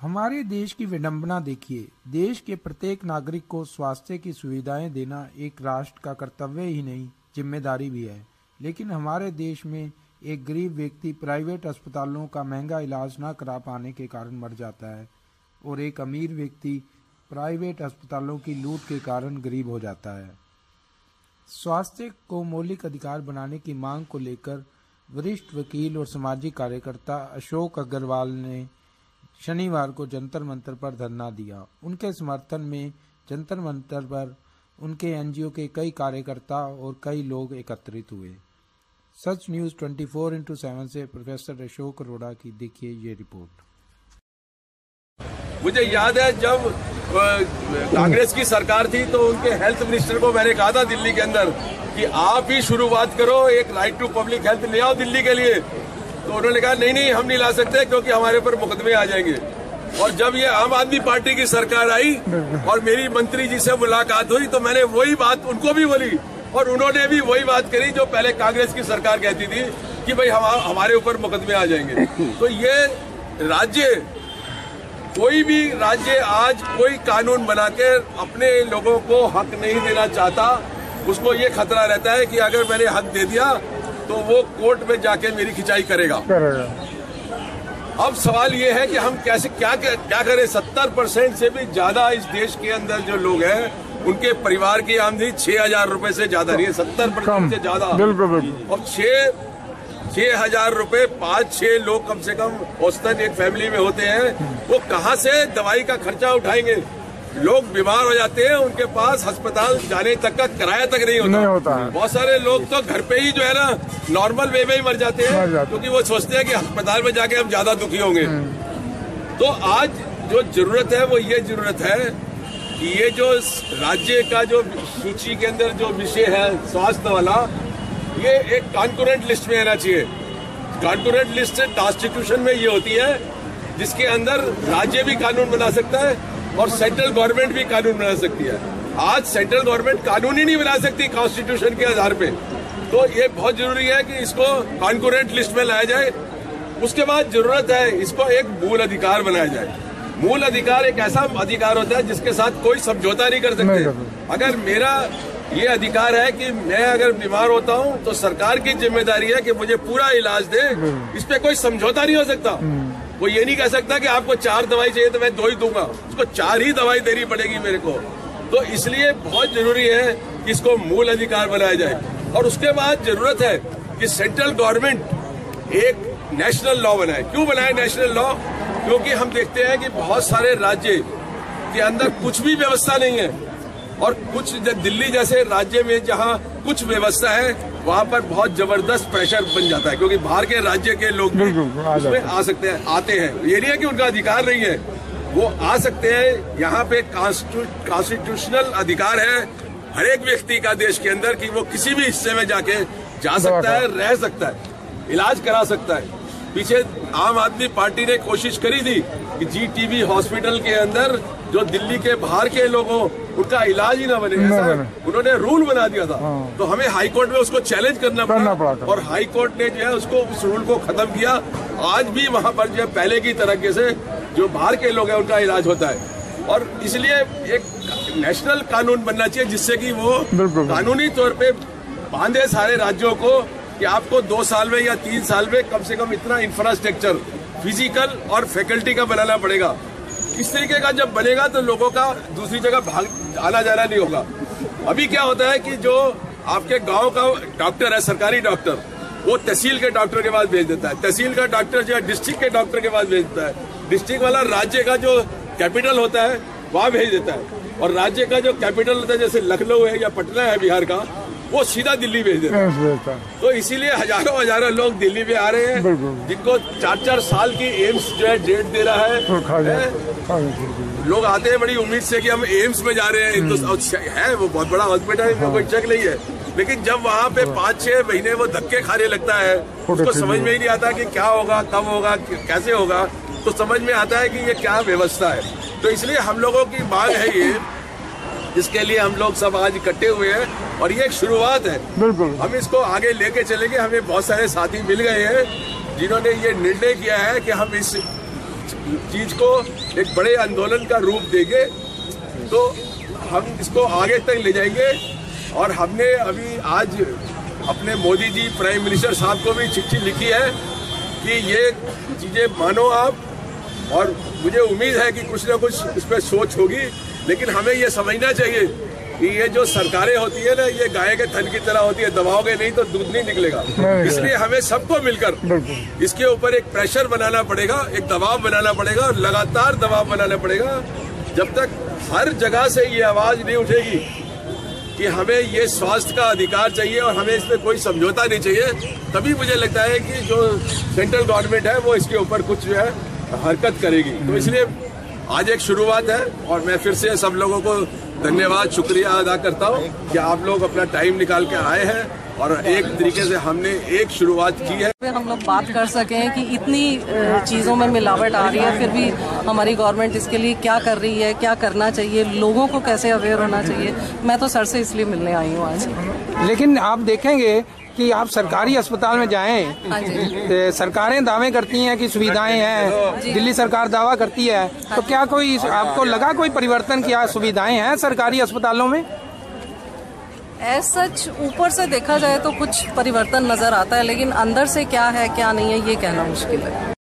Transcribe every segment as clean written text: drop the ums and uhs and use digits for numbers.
हमारे देश की विडंबना देखिए। देश के प्रत्येक नागरिक को स्वास्थ्य की सुविधाएं देना एक राष्ट्र का कर्तव्य ही नहीं, जिम्मेदारी भी है। लेकिन हमारे देश में एक गरीब व्यक्ति प्राइवेट अस्पतालों का महंगा इलाज न करा पाने के कारण मर जाता है और एक अमीर व्यक्ति प्राइवेट अस्पतालों की लूट के कारण गरीब हो जाता है। स्वास्थ्य को मौलिक अधिकार बनाने की मांग को लेकर वरिष्ठ वकील और सामाजिक कार्यकर्ता अशोक अग्रवाल ने शनिवार को जंतर मंतर पर धरना दिया। उनके समर्थन में जंतर मंतर पर उनके एनजीओ के कई कार्यकर्ता और कई लोग एकत्रित हुए। सच न्यूज 24x7 से प्रोफेसर अशोक अरोड़ा की देखिए ये रिपोर्ट। मुझे याद है जब कांग्रेस की सरकार थी तो उनके हेल्थ मिनिस्टर को मैंने कहा था दिल्ली के अंदर कि आप ही शुरुआत करो, एक राइट टू पब्लिक हेल्थ ले आओ दिल्ली के लिए। तो उन्होंने कहा नहीं हम नहीं ला सकते क्योंकि हमारे ऊपर मुकदमे आ जाएंगे। और जब ये आम आदमी पार्टी की सरकार आई और मेरी मंत्री जी से मुलाकात हुई तो मैंने वही बात उनको भी बोली और उन्होंने भी वही बात करी जो पहले कांग्रेस की सरकार कहती थी कि भाई हमारे ऊपर मुकदमे आ जाएंगे। तो ये राज्य, कोई भी राज्य आज कोई कानून बना के अपने लोगों को हक नहीं देना चाहता, उसको ये खतरा रहता है कि अगर मैंने हक दे दिया तो वो कोर्ट में जाके मेरी खिंचाई करेगा। अब सवाल ये है कि हम कैसे क्या करें। 70% से भी ज्यादा इस देश के अंदर जो लोग हैं उनके परिवार की आमदनी 6,000 रुपए से ज्यादा नहीं है, 70% से ज्यादा। और 6,000 रुपए 5-6 लोग कम से कम औसतन एक फैमिली में होते हैं, वो कहाँ से दवाई का खर्चा उठाएंगे। लोग बीमार हो जाते हैं, उनके पास अस्पताल जाने तक का किराया तक नहीं होता है। बहुत सारे लोग तो घर पे ही जो है ना नॉर्मल वे में ही मर जाते हैं क्योंकि वो सोचते हैं कि अस्पताल में जाके हम ज्यादा दुखी होंगे। तो आज जो जरूरत है वो ये जरूरत है कि ये जो राज्य का जो सूची के अंदर जो विषय है स्वास्थ्य वाला, ये एक कॉन्करेंट लिस्ट में आना चाहिए। कॉन्करेंट लिस्ट कॉन्स्टिट्यूशन में ये होती है जिसके अंदर राज्य भी कानून बना सकता है और सेंट्रल गवर्नमेंट भी कानून बना सकती है। आज सेंट्रल गवर्नमेंट कानून ही नहीं बना सकती कॉन्स्टिट्यूशन के आधार पे, तो ये बहुत जरूरी है कि इसको कॉन्करेंट लिस्ट में लाया जाए। उसके बाद जरूरत है इसको एक मूल अधिकार बनाया जाए। मूल अधिकार एक ऐसा अधिकार होता है जिसके साथ कोई समझौता नहीं कर सकते। अगर मेरा ये अधिकार है कि मैं अगर बीमार होता हूँ तो सरकार की जिम्मेदारी है कि मुझे पूरा इलाज दे, इस पे कोई समझौता नहीं हो सकता। वो ये नहीं कह सकता कि आपको 4 दवाई चाहिए तो मैं 2 ही दूंगा, उसको 4 ही दवाई देनी पड़ेगी मेरे को। तो इसलिए बहुत जरूरी है कि इसको मूल अधिकार बनाया जाए। और उसके बाद जरूरत है कि सेंट्रल गवर्नमेंट एक नेशनल लॉ बनाए। क्यों बनाए नेशनल लॉ? क्योंकि हम देखते हैं कि बहुत सारे राज्य के अंदर कुछ भी व्यवस्था नहीं है और कुछ दिल्ली जैसे राज्य में जहाँ कुछ व्यवस्था है वहाँ पर बहुत जबरदस्त प्रेशर बन जाता है क्योंकि बाहर के राज्य के लोग उसमें आ सकते हैं, आते हैं। ये नहीं है कि उनका अधिकार नहीं है, वो आ सकते हैं। यहाँ पे कॉन्स्टिट्यूशनल अधिकार है हर एक व्यक्ति का देश के अंदर कि वो किसी भी हिस्से में जाके जा सकता है, रह सकता है, इलाज करा सकता है। पीछे आम आदमी पार्टी ने कोशिश करी थी कि जीटीबी हॉस्पिटल के अंदर जो दिल्ली के बाहर के लोगों उनका इलाज ही ना बने, ऐसा उन्होंने रूल बना दिया था। तो हमें हाई कोर्ट में उसको चैलेंज करना पड़ा और हाई कोर्ट ने जो है उसको उस रूल को खत्म किया। आज भी वहाँ पर जो है पहले की तरीके से जो बाहर के लोग हैं उनका इलाज होता है। और इसलिए एक नेशनल कानून बनना चाहिए जिससे कि वो कानूनी तौर पे बांधे सारे राज्यों को कि आपको 2 साल में या 3 साल में कम से कम इतना इंफ्रास्ट्रक्चर फिजिकल और फैकल्टी का बनाना पड़ेगा। इस तरीके का जब बनेगा तो लोगों का दूसरी जगह भाग आना जाना नहीं होगा। अभी क्या होता है कि जो आपके गांव का डॉक्टर है, सरकारी डॉक्टर, वो तहसील के डॉक्टर के पास भेज देता है, तहसील का डॉक्टर जो है डिस्ट्रिक्ट के डॉक्टर के पास भेज देता है, डिस्ट्रिक्ट वाला राज्य का जो कैपिटल होता है वहाँ भेज देता है और राज्य का जो कैपिटल होता है जैसे लखनऊ है या पटना है बिहार का, वो सीधा दिल्ली भेज देता है। तो इसीलिए हजारों लोग दिल्ली में आ रहे हैं जिनको 4-4 साल की एम्स जो है डेट दे रहा है। लोग आते हैं बड़ी उम्मीद से कि हम एम्स में जा रहे हैं, तो है वो बहुत बड़ा हॉस्पिटल है, कोई शक नहीं है। लेकिन जब वहाँ पे 5-6 महीने वो धक्के खाने लगता है, उसको समझ में ही नहीं आता कि क्या होगा, कब होगा, कैसे होगा। तो समझ में आता है कि ये क्या व्यवस्था है। तो इसलिए हम लोगों की मांग है ये, जिसके लिए हम लोग सब आज इकट्ठे हुए हैं और ये एक शुरुआत है। बिल्कुल हम इसको आगे लेके चलेंगे। हमें बहुत सारे साथी मिल गए हैं जिन्होंने ये निर्णय किया है कि हम इस चीज को एक बड़े आंदोलन का रूप देंगे तो हम इसको आगे तक ले जाएंगे। और हमने अभी आज अपने मोदी जी प्राइम मिनिस्टर साहब को भी चिट्ठी लिखी है कि ये चीजें मानो आप, और मुझे उम्मीद है कि कुछ ना कुछ इस पर सोच होगी। लेकिन हमें ये समझना चाहिए कि ये जो सरकारें होती है ना, ये गाय के थन की तरह होती है, दबाओगे नहीं तो दूध नहीं निकलेगा। इसलिए हमें सबको मिलकर इसके ऊपर एक प्रेशर बनाना पड़ेगा, एक दबाव बनाना पड़ेगा, और लगातार दबाव बनाना पड़ेगा जब तक हर जगह से ये आवाज नहीं उठेगी कि हमें ये स्वास्थ्य का अधिकार चाहिए और हमें इसमें कोई समझौता नहीं चाहिए। तभी मुझे लगता है कि जो सेंट्रल गवर्नमेंट है वो इसके ऊपर कुछ जो है हरकत करेगी। तो इसलिए आज एक शुरुआत है और मैं फिर से सब लोगों को धन्यवाद शुक्रिया अदा करता हूँ कि आप लोग अपना टाइम निकाल के आए हैं और एक तरीके से हमने एक शुरुआत की है। फिर हम लोग बात कर सकें कि इतनी चीज़ों में मिलावट आ रही है, फिर भी हमारी गवर्नमेंट इसके लिए क्या कर रही है, क्या करना चाहिए, लोगों को कैसे अवेयर होना चाहिए। मैं तो सर से इसलिए मिलने आई हूँ आज। लेकिन आप देखेंगे कि आप सरकारी अस्पताल में जाएं, सरकारें दावे करती हैं कि सुविधाएं हैं, दिल्ली सरकार दावा करती है, तो क्या कोई आपको लगा कोई परिवर्तन, क्या सुविधाएं हैं सरकारी अस्पतालों में? सच ऊपर से देखा जाए तो कुछ परिवर्तन नजर आता है, लेकिन अंदर से क्या है क्या नहीं है ये कहना मुश्किल है।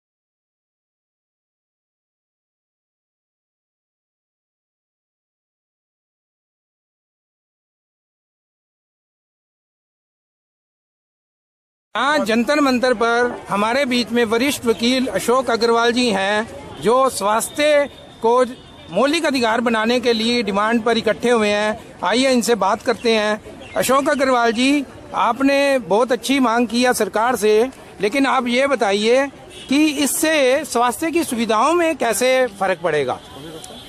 आज जंतर मंतर पर हमारे बीच में वरिष्ठ वकील अशोक अग्रवाल जी हैं, जो स्वास्थ्य को मौलिक अधिकार बनाने के लिए डिमांड पर इकट्ठे हुए हैं। आइए इनसे बात करते हैं। अशोक अग्रवाल जी, आपने बहुत अच्छी मांग की है सरकार से, लेकिन आप ये बताइए कि इससे स्वास्थ्य की सुविधाओं में कैसे फर्क पड़ेगा?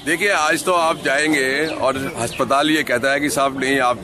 देखिए, आज तो आप जाएंगे और अस्पताल ये कहता है कि साहब नहीं, आप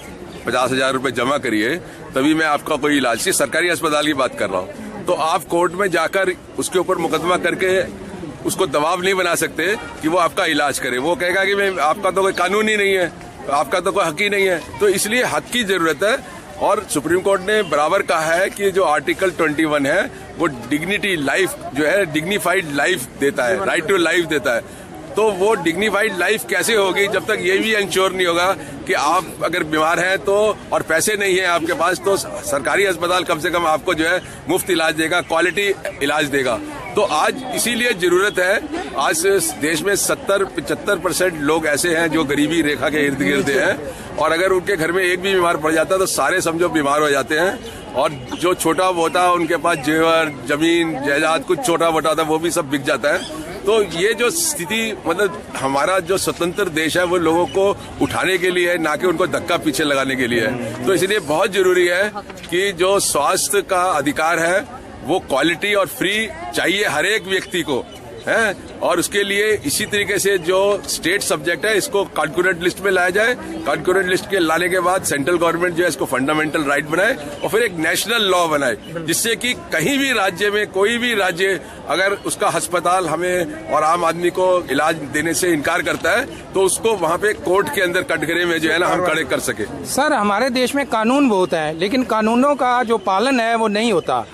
50,000 रुपए जमा करिए तभी मैं आपका कोई इलाज, सरकारी अस्पताल की बात कर रहा हूँ। तो आप कोर्ट में जाकर उसके ऊपर मुकदमा करके उसको दबाव नहीं बना सकते कि वो आपका इलाज करे। वो कहेगा कि मैं, आपका तो कोई कानून ही नहीं है, आपका तो कोई हक ही नहीं है। तो इसलिए हक की जरूरत है और सुप्रीम कोर्ट ने बराबर कहा है कि जो आर्टिकल 21 है वो डिग्निटी लाइफ जो है, डिग्निफाइड लाइफ देता है, राइट टू लाइफ देता है। तो वो डिग्निफाइड लाइफ कैसे होगी जब तक ये भी इंश्योर नहीं होगा कि आप अगर बीमार हैं तो, और पैसे नहीं है आपके पास, तो सरकारी अस्पताल कम से कम आपको जो है मुफ्त इलाज देगा, क्वालिटी इलाज देगा। तो आज इसीलिए जरूरत है, आज देश में 70-75% लोग ऐसे हैं जो गरीबी रेखा के इर्द गिर्द हैं, और अगर उनके घर में एक भी बीमार पड़ जाता है तो सारे समझो बीमार हो जाते हैं। और जो छोटा मोटा उनके पास जेवर, जमीन, जायदाद कुछ छोटा मोटा था वो भी सब बिक जाता है। तो ये जो स्थिति, मतलब हमारा जो स्वतंत्र देश है वो लोगों को उठाने के लिए है, ना कि उनको धक्का पीछे लगाने के लिए है। तो इसलिए बहुत जरूरी है कि जो स्वास्थ्य का अधिकार है वो क्वालिटी और फ्री चाहिए हर एक व्यक्ति को है। और उसके लिए इसी तरीके से जो स्टेट सब्जेक्ट है इसको कॉन्करेंट लिस्ट में लाया जाए। कॉन्करेंट लिस्ट के लाने के बाद सेंट्रल गवर्नमेंट जो है इसको फंडामेंटल राइट बनाए और फिर एक नेशनल लॉ बनाए, जिससे कि कहीं भी राज्य में, कोई भी राज्य अगर उसका अस्पताल हमें और आम आदमी को इलाज देने से इनकार करता है तो उसको वहाँ पे कोर्ट के अंदर कटघरे में जो है ना हम खड़े कर सके। सर, हमारे देश में कानून बहुत है, लेकिन कानूनों का जो पालन है वो नहीं होता।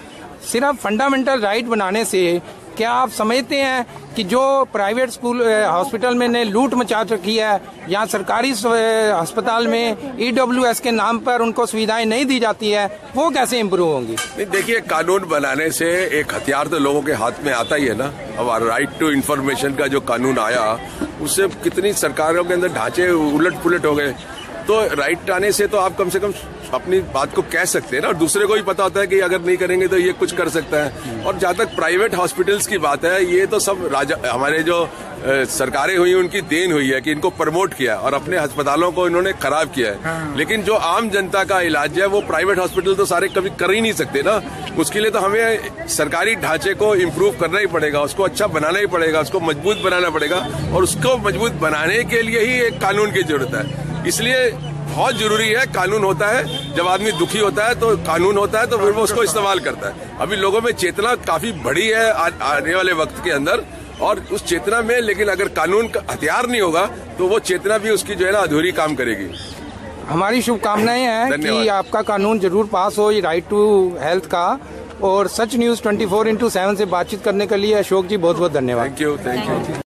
सिर्फ फंडामेंटल राइट बनाने से क्या आप समझते हैं कि जो प्राइवेट स्कूल हॉस्पिटल में ने लूट मचा रखी है या सरकारी अस्पताल में EWS के नाम पर उनको सुविधाएं नहीं दी जाती है, वो कैसे इम्प्रूव होंगी? नहीं, देखिए, कानून बनाने से एक हथियार तो लोगों के हाथ में आता ही है ना। अब राइट टू इन्फॉर्मेशन का जो कानून आया उससे कितनी सरकारों के अंदर ढांचे उलट पुलट हो गए। तो राइट आने से तो आप कम से कम अपनी बात को कह सकते हैं ना, और दूसरे को भी पता होता है कि अगर नहीं करेंगे तो ये कुछ कर सकता है। और जहाँ तक प्राइवेट हॉस्पिटल्स की बात है, ये तो सब हमारे जो सरकारें हुई उनकी देन हुई है कि इनको प्रमोट किया और अपने अस्पतालों को इन्होंने खराब किया है। लेकिन जो आम जनता का इलाज है वो प्राइवेट हॉस्पिटल तो सारे कभी कर ही नहीं सकते ना। उसके लिए तो हमें सरकारी ढांचे को इम्प्रूव करना ही पड़ेगा, उसको अच्छा बनाना ही पड़ेगा, उसको मजबूत बनाना पड़ेगा, और उसको मजबूत बनाने के लिए ही एक कानून की जरूरत है। इसलिए बहुत जरूरी है, कानून होता है, जब आदमी दुखी होता है तो कानून होता है तो फिर वो उसको इस्तेमाल करता है। अभी लोगों में चेतना काफी बढ़ी है आने वाले वक्त के अंदर, और उस चेतना में लेकिन अगर कानून का हथियार नहीं होगा तो वो चेतना भी उसकी जो है ना अधूरी काम करेगी। हमारी शुभकामनाएं हैं कि आपका कानून जरूर पास हो, ये राइट टू हेल्थ का, और सच न्यूज़ 24/7 से बातचीत करने के लिए अशोक जी बहुत बहुत धन्यवाद। Thank you.